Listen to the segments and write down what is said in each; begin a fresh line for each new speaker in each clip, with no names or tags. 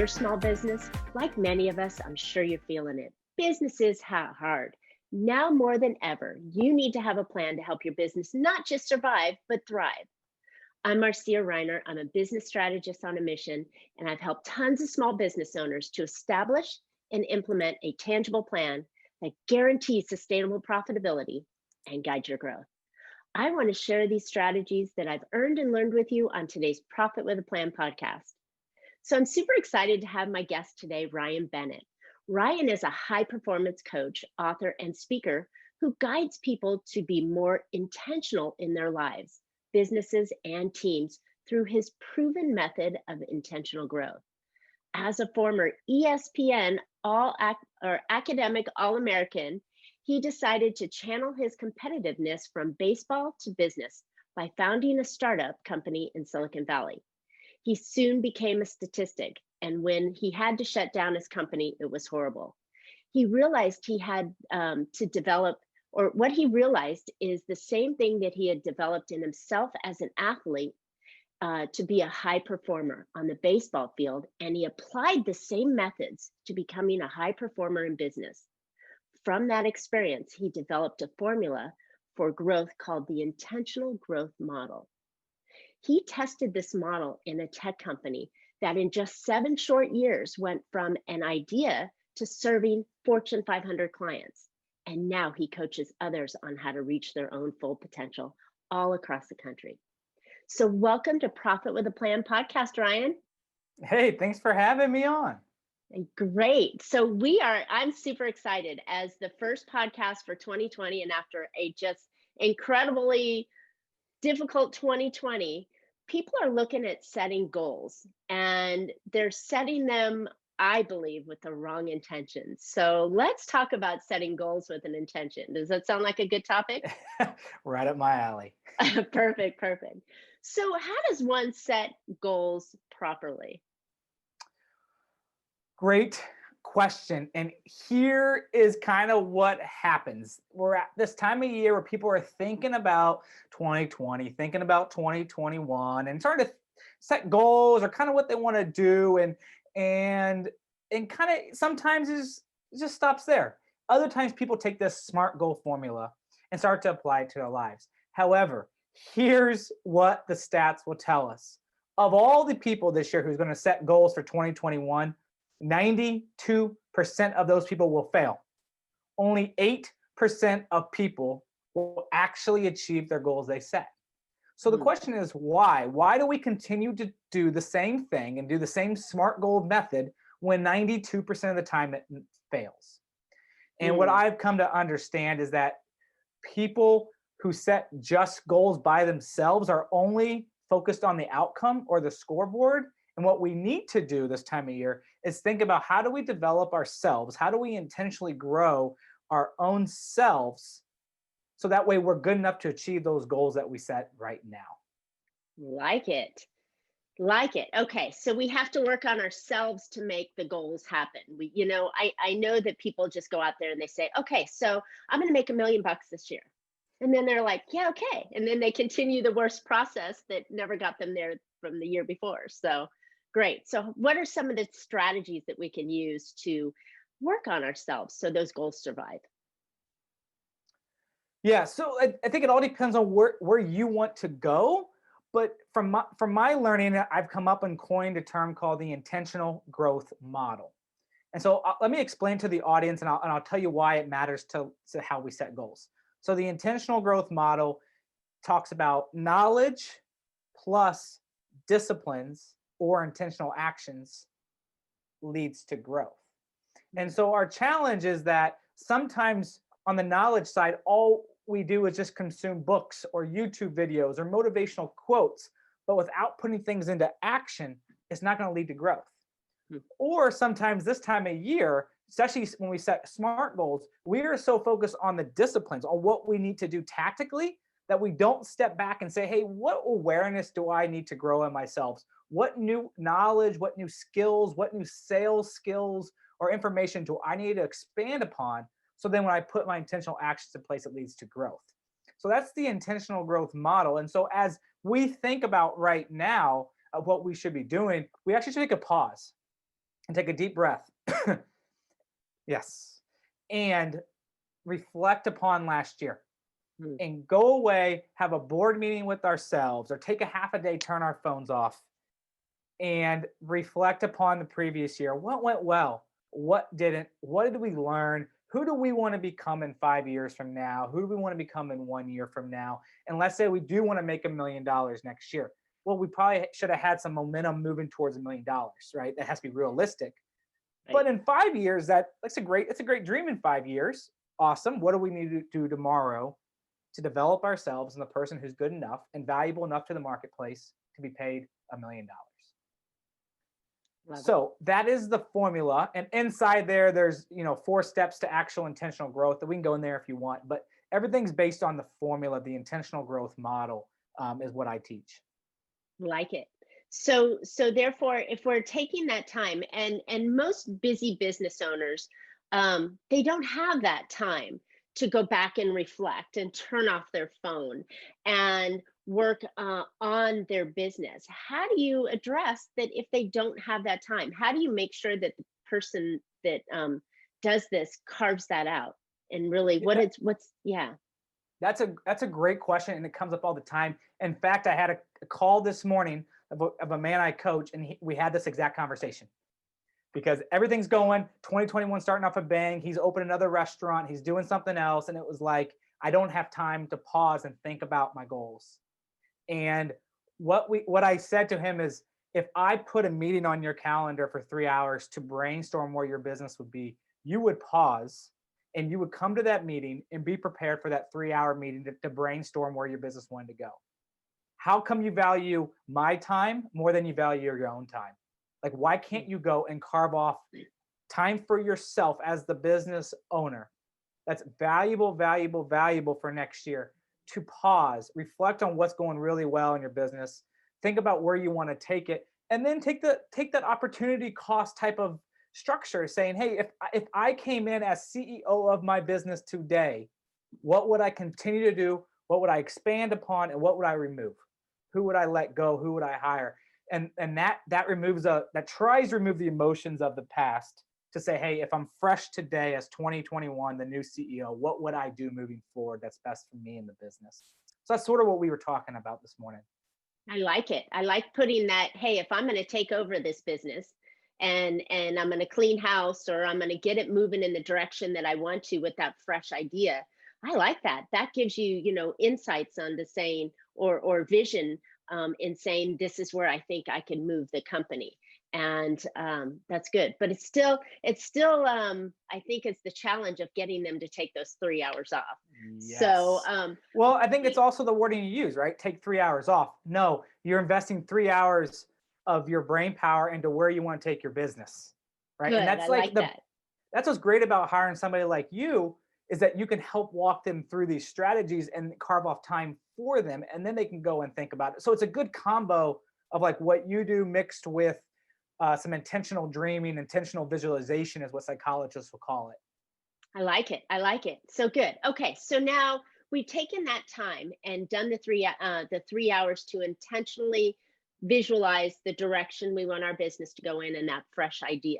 your small business? Like many of us, I'm sure you're feeling it. Business is hard. Now more than ever, you need to have a plan to help your business not just survive, but thrive. I'm Marcia Reiner. I'm a business strategist on a mission, and I've helped tons of small business owners to establish and implement a tangible plan that guarantees sustainable profitability and guides your growth. I want to share these strategies that I've earned and learned with you on today's Profit with a Plan podcast. So I'm super excited to have my guest today, Ryan Bennett. Ryan is a high performance coach, author, and speaker who guides people to be more intentional in their lives, businesses, and teams through his proven method of intentional growth. As a former ESPN academic All-American, he decided to channel his competitiveness from baseball to business by founding a startup company in Silicon Valley. He soon became a statistic, and when he had to shut down his company, it was horrible. He realized he had to develop, or what he realized is the same thing that he had developed in himself as an athlete to be a high performer on the baseball field, and he applied the same methods to becoming a high performer in business. From that experience, he developed a formula for growth called the intentional growth model. He tested this model in a tech company that in just 7 short years went from an idea to serving Fortune 500 clients. And now he coaches others on how to reach their own full potential all across the country. So welcome to Profit with a Plan podcast, Ryan.
Hey, thanks for having me on.
Great. So I'm super excited as the first podcast for 2020, and after a just incredibly difficult 2020, people are looking at setting goals, and they're setting them, I believe, with the wrong intentions. So let's talk about setting goals with an intention. Does that sound like a good topic?
Right up my alley.
Perfect. So how does one set goals properly?
Great question. And here is kind of what happens. We're at this time of year where people are thinking about 2020, thinking about 2021, and starting to set goals or kind of what they want to do. And kind of sometimes it just stops there. Other times people take this SMART goal formula and start to apply it to their lives. However, here's what the stats will tell us. Of all the people this year who's going to set goals for 2021, 92% of those people will fail. Only 8% of people will actually achieve their goals they set. So the question is why? Why do we continue to do the same thing and do the same SMART goal method when 92% of the time it fails? And what I've come to understand is that people who set just goals by themselves are only focused on the outcome or the scoreboard. And what we need to do this time of year is think about how do we develop ourselves? How do we intentionally grow our own selves so that way we're good enough to achieve those goals that we set right now?
Like it. Okay, so we have to work on ourselves to make the goals happen. I know that people just go out there and they say, okay, so I'm going to make $1 million this year. And then they're like, yeah, okay. And then they continue the worst process that never got them there from the year before. So great. So what are some of the strategies that we can use to work on ourselves so those goals survive?
Yeah, so I think it all depends on where you want to go. But from my learning, I've come up and coined a term called the intentional growth model. And so let me explain to the audience, and I'll tell you why it matters to how we set goals. So the intentional growth model talks about knowledge plus disciplines or intentional actions leads to growth. And so our challenge is that sometimes on the knowledge side, all we do is just consume books or YouTube videos or motivational quotes, but without putting things into action, it's not going to lead to growth. Or sometimes this time of year, especially when we set SMART goals, we are so focused on the disciplines, on what we need to do tactically, that we don't step back and say, hey, what awareness do I need to grow in myself? What new knowledge, what new skills, what new sales skills or information do I need to expand upon? So then when I put my intentional actions in place, it leads to growth. So that's the intentional growth model. And so as we think about right now what we should be doing, we actually should take a pause. and take a deep breath. Yes. And reflect upon last year
Hmm.
and go away, have a board meeting with ourselves or take a half a day, turn our phones off and reflect upon the previous year. What went well? What didn't? What did we learn? Who do we want to become in 5 years from now? Who do we want to become in 1 year from now? And let's say we do want to make $1 million next year. Well, we probably should have had some momentum moving towards $1 million, right? That has to be realistic.
Right.
But in 5 years, it's a great dream in 5 years. Awesome. What do we need to do tomorrow to develop ourselves and the person who's good enough and valuable enough to the marketplace to be paid $1 million?
Love it.
So that is the formula. And inside there, there's 4 steps to actual intentional growth that we can go in there if you want. But everything's based on the formula, the intentional growth model is what I teach.
Like it. So therefore, if we're taking that time, and most busy business owners, they don't have that time to go back and reflect and turn off their phone and work on their business. How do you address that if they don't have that time? How do you make sure that the person that does this carves that out and really what's yeah.
That's a great question, and it comes up all the time. In fact, I had a call this morning of a man I coach, and we had this exact conversation because everything's going 2021 starting off a bang. He's opened another restaurant. He's doing something else, and it was like I don't have time to pause and think about my goals. And what I said to him is, if I put a meeting on your calendar for 3 hours to brainstorm where your business would be, you would pause and you would come to that meeting and be prepared for that 3 hour meeting to brainstorm where your business wanted to go. How come you value my time more than you value your own time? Like, why can't you go and carve off time for yourself as the business owner? That's valuable, valuable, valuable for next year to pause, reflect on what's going really well in your business, think about where you want to take it, and then take that opportunity cost type of structure, saying, hey, if I came in as CEO of my business today, what would I continue to do? What would I expand upon, and what would I remove? Who would I let go? Who would I hire? And that removes that tries to remove the emotions of the past to say, hey, if I'm fresh today as 2021, the new CEO, what would I do moving forward that's best for me in the business? So that's sort of what we were talking about this morning.
I like it. I like putting that, hey, if I'm going to take over this business and I'm going to clean house or I'm going to get it moving in the direction that I want to with that fresh idea. I like that. That gives you, insights on the saying or vision in saying this is where I think I can move the company. And that's good. But it's still I think it's the challenge of getting them to take those 3 hours off. So
Yes. Well, I think it's also the wording you use, right? Take 3 hours off. No, you're investing 3 hours of your brain power into where you want to take your business, right? And
good. I
that's like
like that.
that's what's great about hiring somebody like you is that you can help walk them through these strategies and carve off time for them, and then they can go and think about it. So it's a good combo of like what you do mixed with some intentional dreaming, intentional visualization is what psychologists will call it.
I like it. I like it. So good. Okay, so now we've taken that time and done the 3 hours to intentionally visualize the direction we want our business to go in and that fresh idea.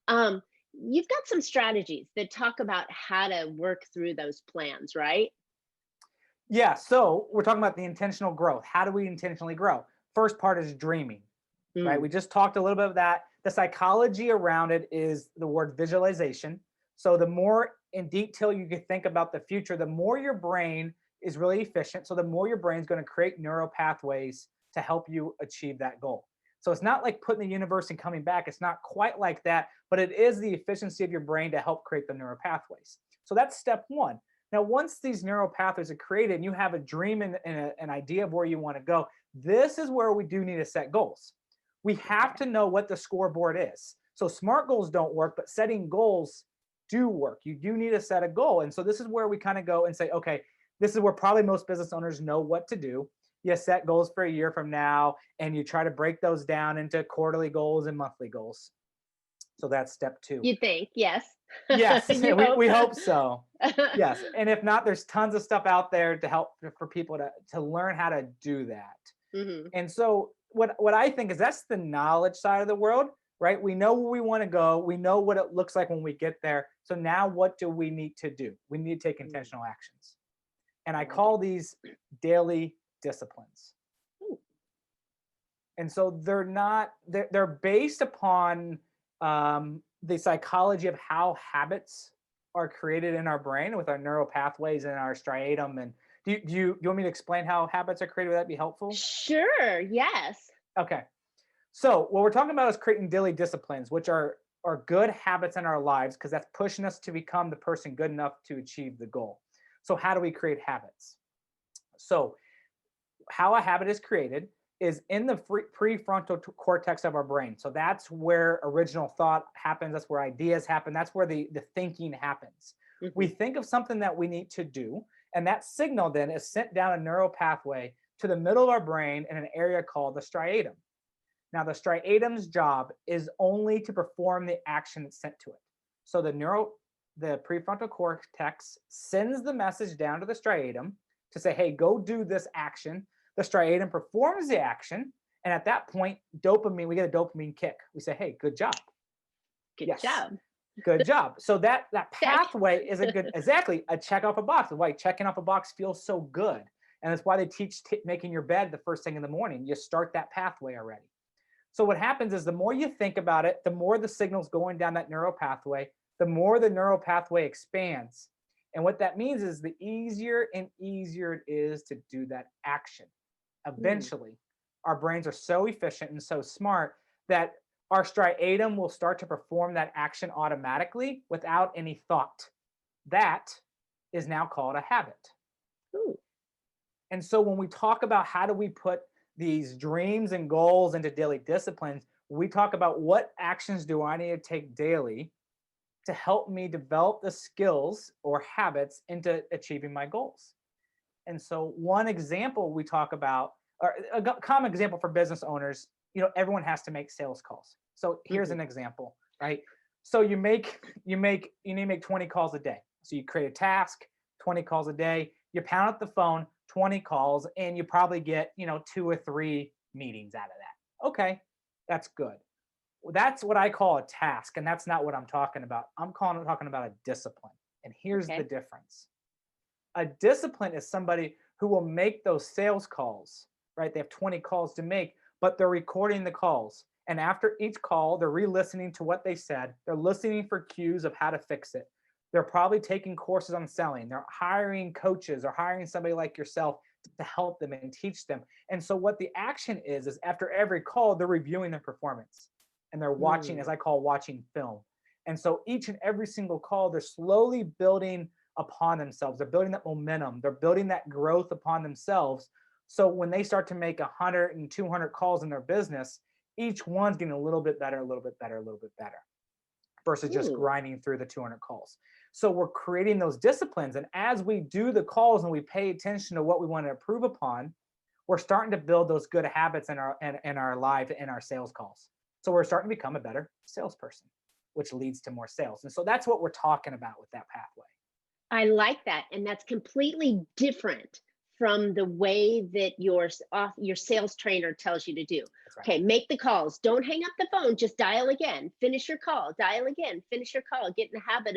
Um, you've got some strategies that talk about how to work through those plans, right?
Yeah, so we're talking about the intentional growth. How do we intentionally grow? First part is dreaming, right?
Mm,
We just talked a little bit of that. The psychology around it is the word visualization. So the more in detail you can think about the future, the more your brain is really efficient. So the more your brain's going to create neural pathways to help you achieve that goal. So it's not like putting the universe and coming back. It's not quite like that, but it is the efficiency of your brain to help create the neural pathways. So that's step one. Now, once these neural pathways are created and you have a dream and an idea of where you want to go, this is where we do need to set goals. We have
okay.
to know what the scoreboard is. So SMART goals don't work, but setting goals do work. You do need to set a goal. And so this is where we kind of go and say, okay, this is where probably most business owners know what to do. You set goals for a year from now, and you try to break those down into quarterly goals and monthly goals. So that's step two.
You think, yes.
Yes,
You
we
hope.
hope so. Yes. And if not, there's tons of stuff out there to help for people to learn how to do that.
Hmm.
And so what I think is that's the knowledge side of the world. right? We know where we want to go. We know what it looks like when we get there. So now what do we need to do? We need to take intentional actions. And I
I like
call
it.
these daily disciplines.
Ooh.
And so they're based upon the psychology of how habits are created in our brain with our neural pathways and our striatum. And do you want me to explain how habits are created? Would that be helpful?
Sure. Yes.
Okay. So what we're talking about is creating daily disciplines, which are good habits in our lives because that's pushing us to become the person good enough to achieve the goal. So how do we create habits? So how a habit is created is in the prefrontal cortex of our brain. So that's where original thought happens. That's where ideas happen. That's where the thinking happens. We
Hmm.
think of something that we need to do, and that signal then is sent down a neural pathway to the middle of our brain in an area called the striatum. Now, the striatum's job is only to perform the action that's sent to it. So the prefrontal cortex sends the message down to the striatum to say, hey, go do this action. The striatum performs the action. And at that point, we get a dopamine kick. We say, hey, good job.
Good
Yes,
job.
good job. So that
Check.
pathway is exactly a check off a box. That's why checking off a box feels so good. And that's why they teach making your bed the first thing in the morning. You start that pathway already. So what happens is the more you think about it, the more the signal's going down that neural pathway, the more the neural pathway expands. And what that means is the easier and easier it is to do that action.
Mm,
Eventually, our brains are so efficient and so smart that our striatum will start to perform that action automatically without any thought. That is now called a habit.
ooh,
And so when we talk about how do we put these dreams and goals into daily disciplines, we talk about what actions do I need to take daily to help me develop the skills or habits into achieving my goals. And so one example we talk about, or a common example for business owners, everyone has to make sales calls. So here's
hmm,
an example, right? So you need to make 20 calls a day. So you create a task, 20 calls a day, you pound up the phone, 20 calls, and you probably get, 2 or 3 meetings out of that. Okay, that's good. Well, that's what I call a task, and that's not what I'm talking about. Talking about a discipline. And here's the
okay.
difference. A discipline is somebody who will make those sales calls, right? They have 20 calls to make, but they're recording the calls. And after each call, they're re-listening to what they said. They're listening for cues of how to fix it. They're probably taking courses on selling. They're hiring coaches or hiring somebody like yourself to help them and teach them. And so what the action is after every call, they're reviewing their performance and they're watching, as
Mm,
I call watching film. And so each and every single call, they're slowly building upon themselves. They're building that momentum. They're building that growth upon themselves. So when they start to make 100 and 200 calls in their business, each one's getting a little bit better, a little bit better, a little bit better versus just
ooh,
grinding through the 200 calls. So we're creating those disciplines. And as we do the calls and we pay attention to what we want to improve upon, we're starting to build those good habits in our life, in our sales calls. So we're starting to become a better salesperson, which leads to more sales. And so that's what we're talking about with that pathway.
I like that, and that's completely different from the way that your sales trainer tells you to do.
That's right.
Okay, make the calls. Don't hang up the phone. Just dial again. Finish your call. Dial again. Finish your call. Get in the habit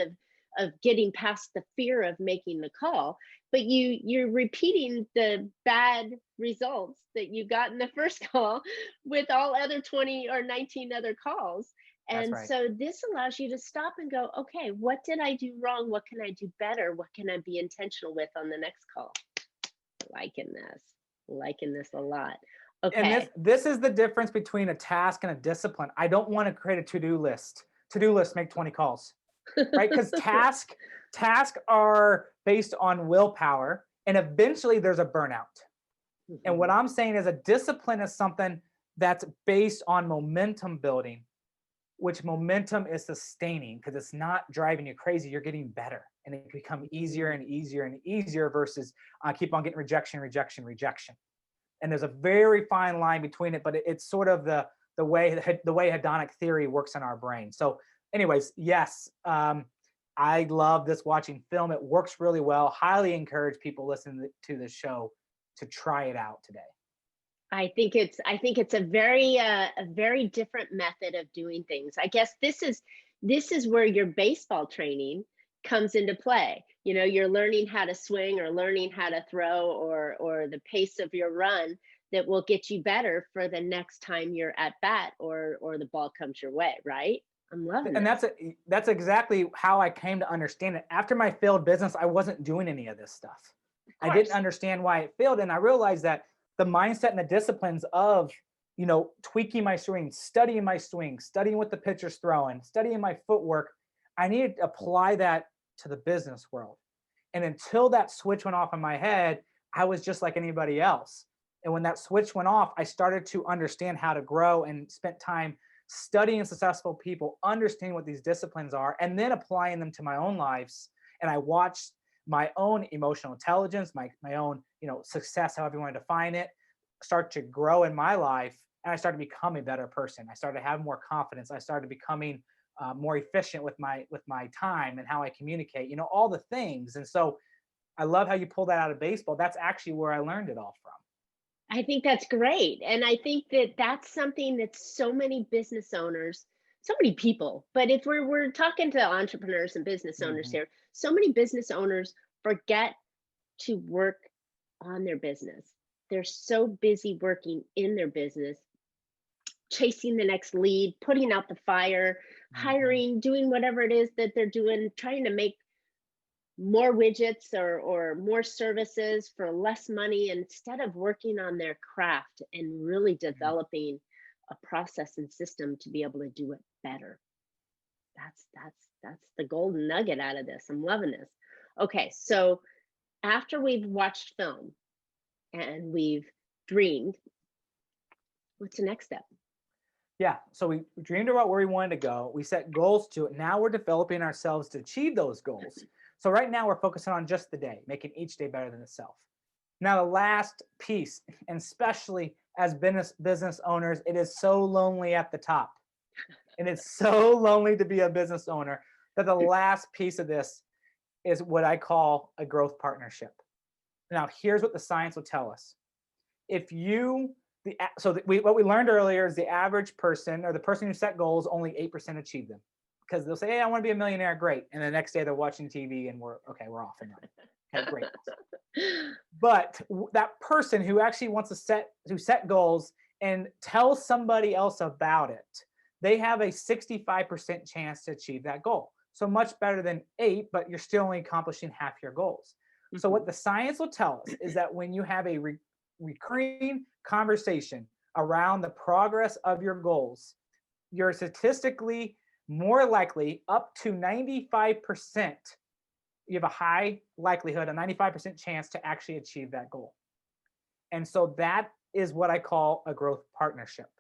of getting past the fear of making the call. But you're repeating the bad results that you got in the first call with all other 20 or 19 other calls.
That's
And
right.
so this allows you to stop and go, okay, what did I do wrong? What can I do better? What can I be intentional with on the next call? Liking this, liking this a lot.
And this
Okay.
this is the difference between a task and a discipline. I don't want to create a to-do list. To-do list, make 20 calls, right? Because tasks are based on willpower, and eventually there's a burnout. And what
Mhm.
I'm saying is a discipline is something that's based on momentum building, which momentum is sustaining because it's not driving you crazy. You're getting better, and it can become easier
Mm.
and easier and easier versus keep on getting rejection, rejection, rejection. And there's a very fine line between it, but it's sort of the way hedonic theory works in our brain. So, anyways, yes, I love this watching film. It works really well. Highly encourage people listening to this show to try it out today.
I think it's a very different method of doing things. I guess this is where your baseball training comes into play. You know, you're learning how to swing or learning how to throw, or the pace of your run that will get you better for the next time you're at bat, or the ball comes your way, right? I'm loving
And
this.
that's exactly how I came to understand it. After my failed business, I wasn't doing any of this stuff.
Of
I didn't
course.
understand why it failed, and I realized that the mindset and the disciplines of, tweaking my swing, studying what the pitcher's throwing, studying my footwork, I needed to apply that to the business world. And until that switch went off in my head, I was just like anybody else. And when that switch went off, I started to understand how to grow and spent time studying successful people, understanding what these disciplines are, and then applying them to my own lives. And I watched my own emotional intelligence, my own, success, however you want to define it, start to grow in my life. And I started to become a better person. I started to have more confidence. I started becoming more efficient with my time and how I communicate, all the things. And so I love how you pull that out of baseball. That's actually where I learned it all from.
I think that's great. And I think that that's something that so many business owners, so many people, but if we're talking to entrepreneurs and business owners
Mhm.
here, so many business owners forget to work on their business. They're so busy working in their business, chasing the next lead, putting out the fire,
Mhm.
hiring, doing whatever it is that they're doing, trying to make more widgets or more services for less money, instead of working on their craft and really
Mhm.
developing a process and system to be able to do it better. That's the golden nugget out of this. I'm loving this. Okay, so after we've watched film and we've dreamed, what's the next step?
Yeah. So we dreamed about where we wanted to go. We set goals to it. Now we're developing ourselves to achieve those goals. So right now we're focusing on just the day, making each day better than itself. Now the last piece, and especially as business owners, it is so lonely at the top. And it's so lonely to be a business owner that the last piece of this is what I call a growth partnership. Now, here's what the science will tell us. If you what we learned earlier is the average person or the person who set goals, only 8% achieve them, because they'll say, hey, I want to be a millionaire. Great. And the next day they're watching TV and we're off and running. Okay, great. But that person who actually wants to set goals and tell somebody else about it, they have a 65% chance to achieve that goal. So much better than 8, but you're still only accomplishing half your goals. So
Mhm.
what the science will tell us is that when you have a recurring conversation around the progress of your goals, you're statistically more likely, up to 95%, you have a high likelihood, a 95% chance to actually achieve that goal. And so that is what I call a growth partnership.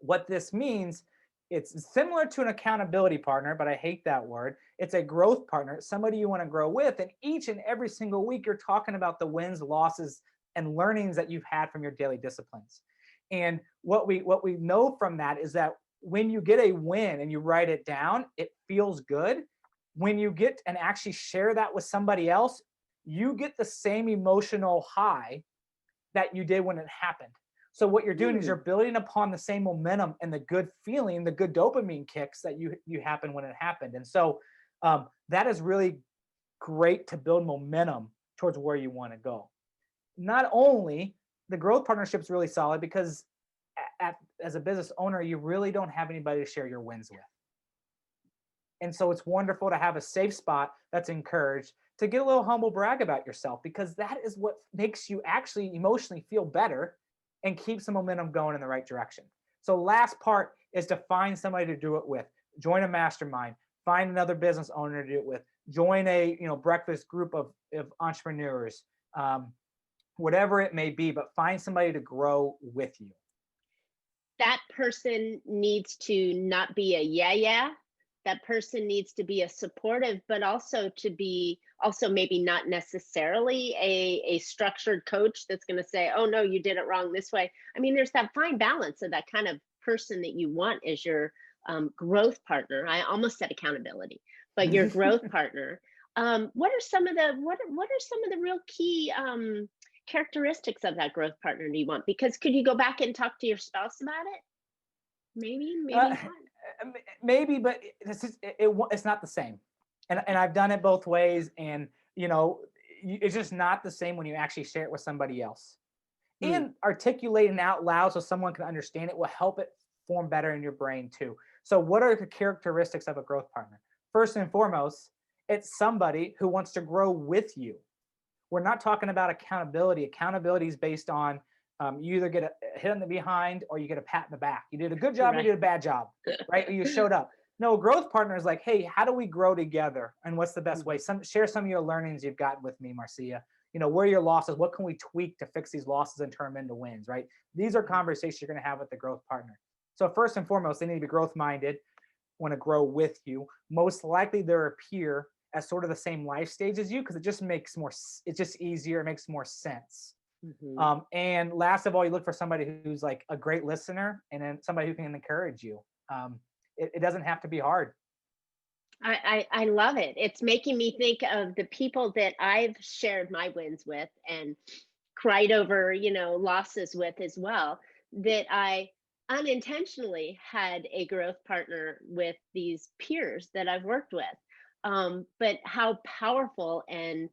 What this means, it's similar to an accountability partner, but I hate that word. It's a growth partner, somebody you want to grow with. And each and every single week, you're talking about the wins, losses, and learnings that you've had from your daily disciplines. And what we know from that is that when you get a win and you write it down, it feels good. When you get and actually share that with somebody else, you get the same emotional high that you did when it happened. So what you're doing is you're
Mm.
building upon the same momentum and the good feeling, the good dopamine kicks that you happen when it happened. And so that is really great to build momentum towards where you want to go. Not only the growth partnership is really solid because as a business owner, you really don't have anybody to share your wins with. And so it's wonderful to have a safe spot that's encouraged to get a little humble brag about yourself, because that is what makes you actually emotionally feel better and keeps the momentum going in the right direction. So last part is to find somebody to do it with. Join a mastermind, find another business owner to do it with, join a breakfast group of entrepreneurs, whatever it may be, but find somebody to grow with you.
That person needs to not be a yeah. That person needs to be a supportive, but also to be also maybe not necessarily a structured coach that's going to say, oh no, you did it wrong this way. I mean, there's that fine balance of that kind of person that you want as your growth partner. I almost said accountability, but your growth partner. What are some of the real key characteristics of that growth partner do you want? Because could you go back and talk to your spouse about it? Maybe, maybe
Uh,
not.
maybe, but it's not the same. And I've done it both ways, and it's just not the same when you actually share it with somebody else.
Hmm.
And articulating out loud so someone can understand it will help it form better in your brain too. So, what are the characteristics of a growth partner? First and foremost, it's somebody who wants to grow with you. We're not talking about accountability. Accountability is based on you either get a hit on the behind or you get a pat in the back. You did a good job, or you
Right.
did a bad job, right? Or you showed up. No, a growth partner is like, hey, how do we grow together? And what's the best way?
Mhm.
Share some of your learnings you've gotten with me, Marcia. Where are your losses? What can we tweak to fix these losses and turn them into wins, right? These are
Mhm.
conversations you're going to have with the growth partner. So first and foremost, they need to be growth minded, want to grow with you. Most likely they're a peer at sort of the same life stage as you, because it's just easier, it makes more sense.
Mhm.
And last of all, you look for somebody who's like a great listener, and then somebody who can encourage you. It doesn't have to be hard.
I love it. It's making me think of the people that I've shared my wins with and cried over, losses with as well, that I unintentionally had a growth partner with these peers that I've worked with. But how powerful and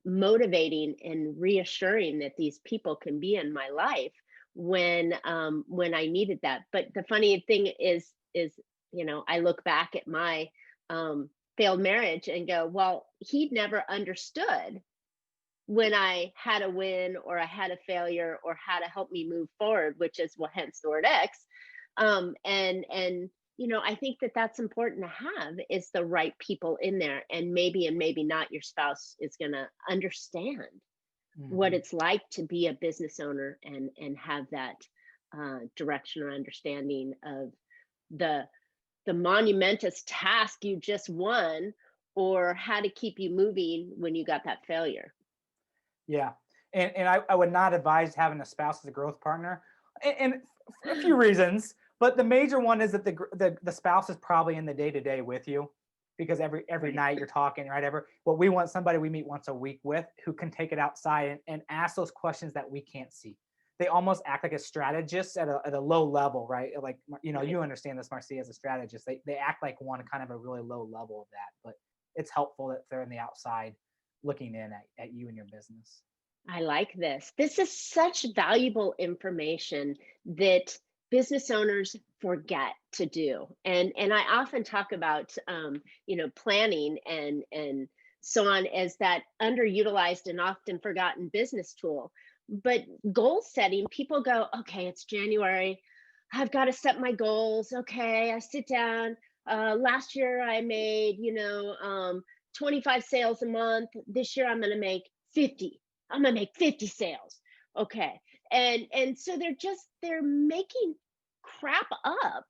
motivating and reassuring that these people can be in my life when I needed that. But the funny thing is I look back at my failed marriage and go, well, he'd never understood when I had a win or I had a failure or how to help me move forward, which is well, hence the word X. And I think that that's important to have is the right people in there, and maybe not your spouse is going to understand what
Mhm.
it's like to be a business owner and have that direction or understanding of the the monumentous task you just won or how to keep you moving when you got that failure.
Yeah. And I would not advise having a spouse as a growth partner, and for a few reasons. But the major one is that the spouse is probably in the day to day with you, because every
Right.
night you're talking, right? What we want, somebody we meet once a week with, who can take it outside and ask those questions that we can't see. They almost act like a strategist at a low level, right? Like,
Right.
you understand this, Marcia, as a strategist. They act like one kind of a really low level of that, but it's helpful that they're in the outside looking in at you and your business.
I like this. This is such valuable information that business owners forget to do. And I often talk about planning and so on as that underutilized and often forgotten business tool. But goal setting, people go, okay, it's January. I've got to set my goals. Okay, I sit down. Last year I made, 25 sales a month. This year I'm going to make 50. I'm gonna make 50 sales. Okay. And so they're making crap up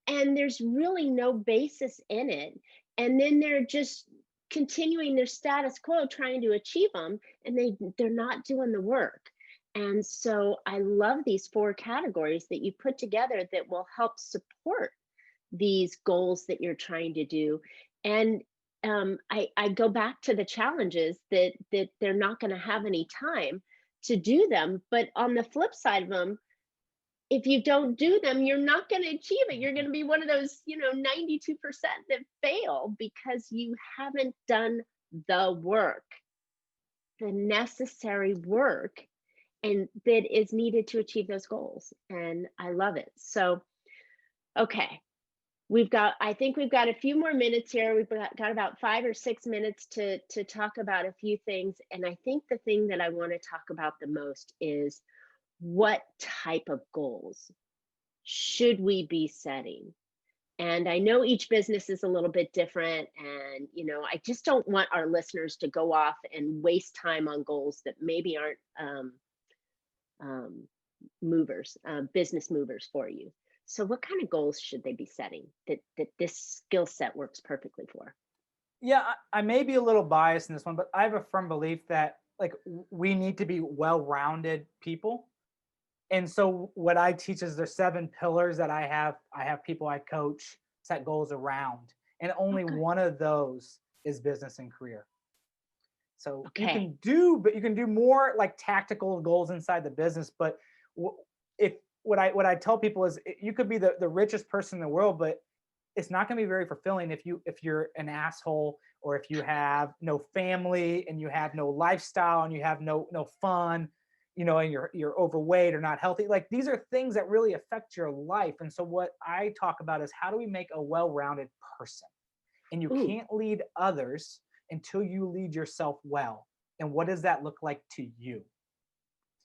and there's really no basis in it. And then they're just continuing their status quo trying to achieve them and they're not doing the work. And so I love these four categories that you put together that will help support these goals that you're trying to do. And I go back to the challenges that they're not going to have any time to do them. But on the flip side of them, if you don't do them, you're not going to achieve it. You're going to be one of those, 92% that fail because you haven't done the work, the necessary work, and that is needed to achieve those goals. And I love it. So, okay, I think we've got a few more minutes here. We've got about 5 or 6 minutes to talk about a few things. And I think the thing that I want to talk about the most is what type of goals should we be setting? And I know each business is a little bit different. And, I just don't want our listeners to go off and waste time on goals that maybe aren't um, business movers for you. So, what kind of goals should they be setting that this skill set works perfectly for?
Yeah, I may be a little biased in this one, but I have a firm belief that like we need to be well-rounded people. And so what I teach is there's 7 pillars that I have people I coach set goals around, and only
Okay.
one of those is business and career. So
Okay.
but you can do more like tactical goals inside the business. But if what I tell people is you could be the richest person in the world, but it's not going to be very fulfilling if you're an asshole, or if you have no family and you have no lifestyle and you have no fun, and you're overweight or not healthy. Like, these are things that really affect your life. And so what I talk about is, how do we make a well-rounded person? And you
Ooh,
can't lead others until you lead yourself well. And what does that look like to you?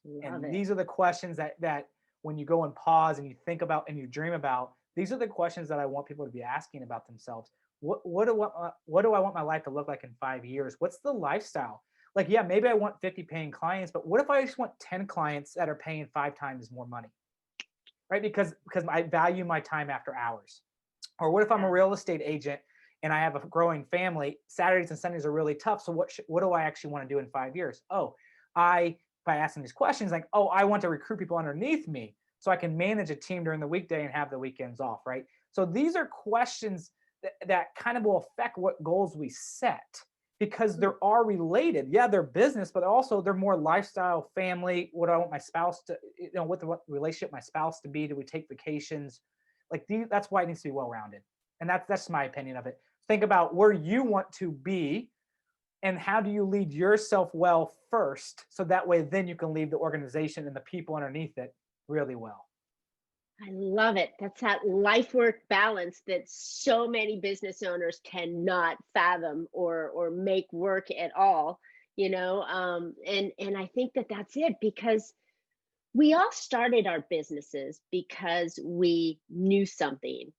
love
And
it.
these are the questions that when you go and pause and you think about and you dream about, these are the questions that I want people to be asking about themselves. What do I want my life to look like in 5 years? What's the lifestyle? Like, yeah, maybe I want 50 paying clients, but what if I just want 10 clients that are paying 5 times more money, right? Because I value my time after hours. Or what if I'm a
Yeah.
real estate agent and I have a growing family? Saturdays and Sundays are really tough. So what do I actually want to do in 5 years? Oh, by asking these questions, like, oh, I want to recruit people underneath me so I can manage a team during the weekday and have the weekends off, right? So these are questions that kind of will affect what goals we set, because
Mm.
there are related. Yeah, they're business, but also they're more lifestyle, family. What do I want my spouse to, what relationship my spouse to be? Do we take vacations? Like, that's why it needs to be well rounded, and that's my opinion of it. Think about where you want to be, and how do you lead yourself well first, so that way then you can lead the organization and the people underneath it really well.
I love it. That's that life work balance that so many business owners cannot fathom or make work at all, and I think that that's it, because we all started our businesses because we knew something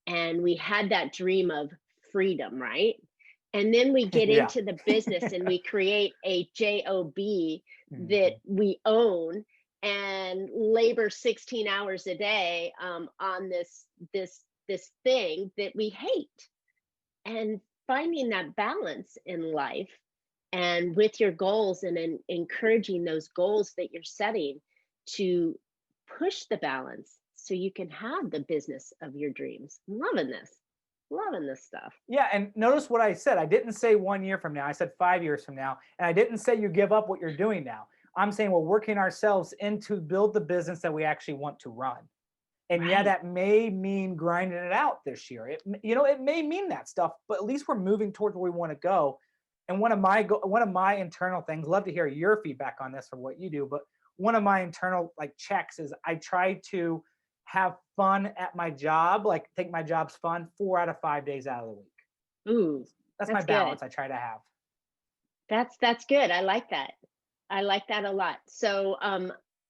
and we had that dream of freedom, right? And then we get
Yeah.
into the business and we create a job that
Mhm.
we own and labor 16 hours a day, on this thing that we hate. And finding that balance in life and with your goals, and encouraging those goals that you're setting to push the balance so you can have the business of your dreams. Loving this stuff.
Yeah, and notice what I said. I didn't say 1 year from now. I said 5 years from now. And I didn't say you give up what you're doing now. I'm saying we're working ourselves in to build the business that we actually want to run. And yeah,
Right.
that may mean grinding it out this year. It may mean that stuff, but at least we're moving towards where we want to go. And one of my internal things, love to hear your feedback on this or what you do, but one of my internal like checks is I try to have fun at my job, like think my job's fun 4 out of 5 days out of the week.
Ooh,
That's my
that's good.
balance I try to have.
That's good. I like that. I like that a lot. So,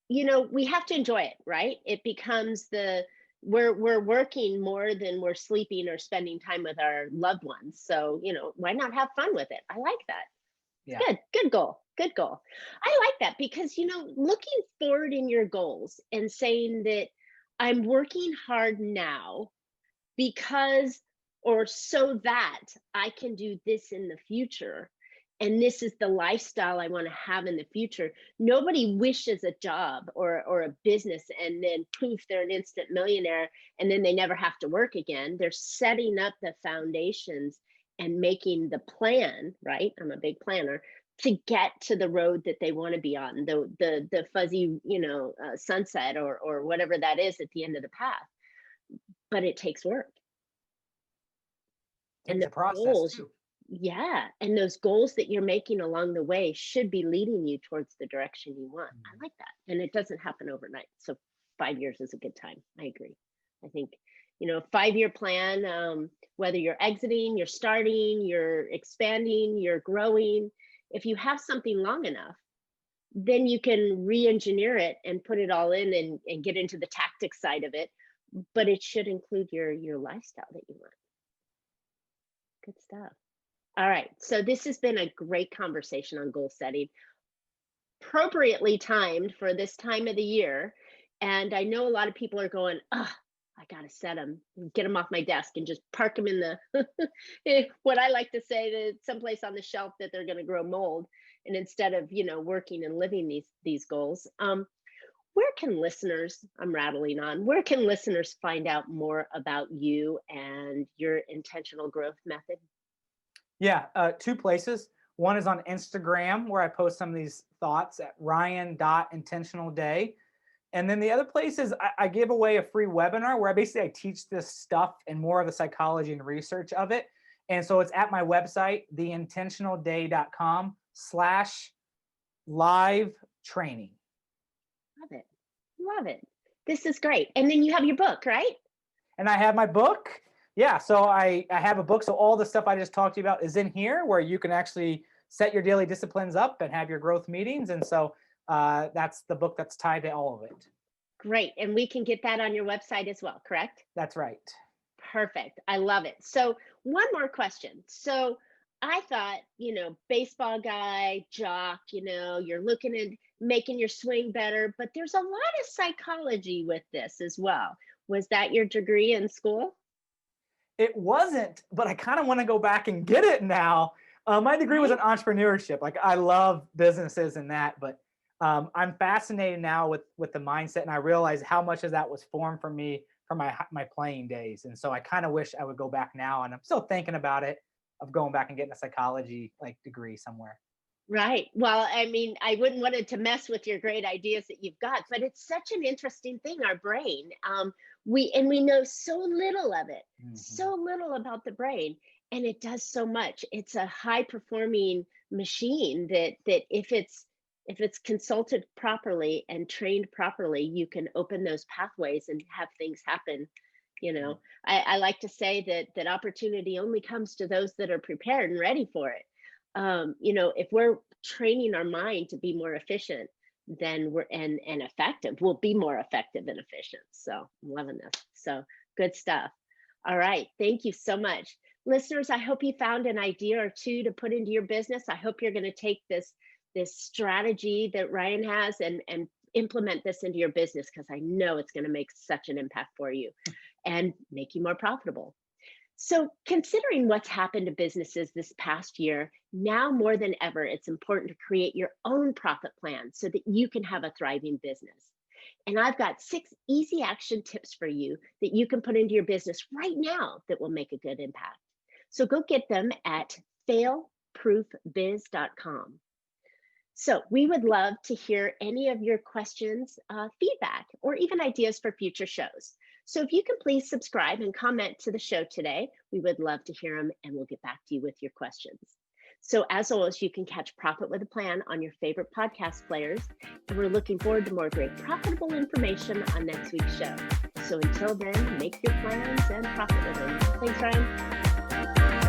we have to enjoy it, right? It becomes we're working more than we're sleeping or spending time with our loved ones. So, why not have fun with it? I like that.
Yeah.
Good goal. Good goal. I like that because, looking forward in your goals and saying that I'm working hard now because, or so that I can do this in the future. And this is the lifestyle I want to have in the future. Nobody wishes a job or a business and then poof, they're an instant millionaire and then they never have to work again. They're setting up the foundations and making the plan, right? I'm a big planner, to get to the road that they want to be on, the fuzzy, sunset or whatever that is at the end of the path. But it takes work, and
Takes
the
a process
goals,
too.
yeah, and those goals that you're making along the way should be leading you towards the direction you want. I
Mhm.
like that, and it doesn't happen overnight. So 5 years is a good time. I agree. I think, 5-year plan, whether you're exiting, you're starting, you're expanding, you're growing, if you have something long enough, then you can re-engineer it and put it all in and get into the tactics side of it, but it should include your lifestyle that you want. Good stuff. All right. So this has been a great conversation on goal setting, appropriately timed for this time of the year. And I know a lot of people are going, oh, I got to set them, get them off my desk and just park them in what I like to say, that someplace on the shelf that they're going to grow mold. And instead of, working and living these goals, where can listeners, I'm rattling on, where can listeners find out more about you and your intentional growth method?
Yeah, two places. One is on Instagram, where I post some of these thoughts at ryan.intentionalday. And then the other place is I give away a free webinar where I teach this stuff and more of the psychology and research of it. And so it's at my website, theintentionalday.com/live training.
Love it. Love it. This is great. And then you have your book, right?
And I have my book. Yeah, so I have a book. So all the stuff I just talked to you about is in here, where you can actually set your daily disciplines up and have your growth meetings. And so that's the book that's tied to all of it.
Great. And we can get that on your website as well, correct?
That's right.
Perfect. I love it. So one more question. So I thought, baseball guy, jock, you're looking at making your swing better, but there's a lot of psychology with this as well. Was that your degree in school?
It wasn't, but I kind of want to go back and get it now. My degree was in entrepreneurship. Like, I love businesses and that, but I'm fascinated now with the mindset, and I realize how much of that was formed for me from my playing days. And so I kind of wish I would go back now, and I'm still thinking about it, of going back and getting a psychology degree somewhere.
Right. Well, I mean, I wouldn't want it to mess with your great ideas that you've got, but it's such an interesting thing, our brain. We know so little of it, so little about the brain, and it does so much. It's a high performing machine that if it's consulted properly and trained properly, you can open those pathways and have things happen. I like to say that opportunity only comes to those that are prepared and ready for it. If we're training our mind to be more efficient, then we're and effective, we'll be more effective and efficient. So I'm loving this. So good stuff. All right. Thank you so much. Listeners, I hope you found an idea or two to put into your business. I hope you're going to take this strategy that Ryan has and implement this into your business, because I know it's going to make such an impact for you and make you more profitable. So considering what's happened to businesses this past year, now more than ever, it's important to create your own profit plan so that you can have a thriving business. And I've got 6 easy action tips for you that you can put into your business right now that will make a good impact. So go get them at failproofbiz.com. So we would love to hear any of your questions, feedback, or even ideas for future shows. So if you can please subscribe and comment to the show today, we would love to hear them, and we'll get back to you with your questions. So as always, you can catch Profit with a Plan on your favorite podcast players. And we're looking forward to more great profitable information on next week's show. So until then, make your plans and profit with them. Thanks, Ryan.